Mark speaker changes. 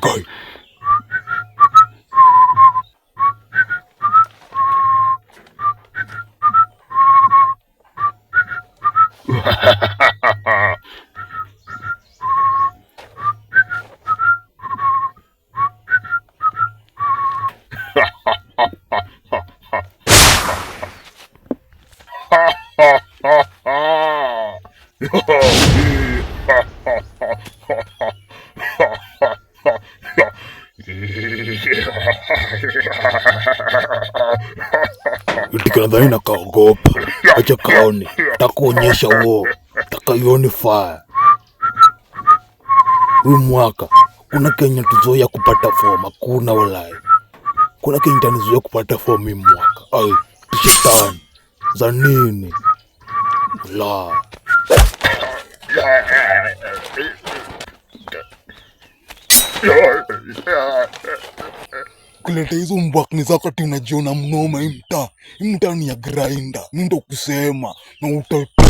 Speaker 1: Guy. Itikana na kaogopa. Acha kaone. Takuonyesha wo. Takaioni fire. Huu mwaka kuna Kenya tuzoea kupata form, hakuna walai. Kuna Kenya tanizoea kupata form hii mwaka. Ai, shetani. Za nini? La. Kuleta hizo mbwakni zako ati unajiona mnoma hii mtaa. Hii mtaa ni ya grinder. Mimi ndo kusema na utata.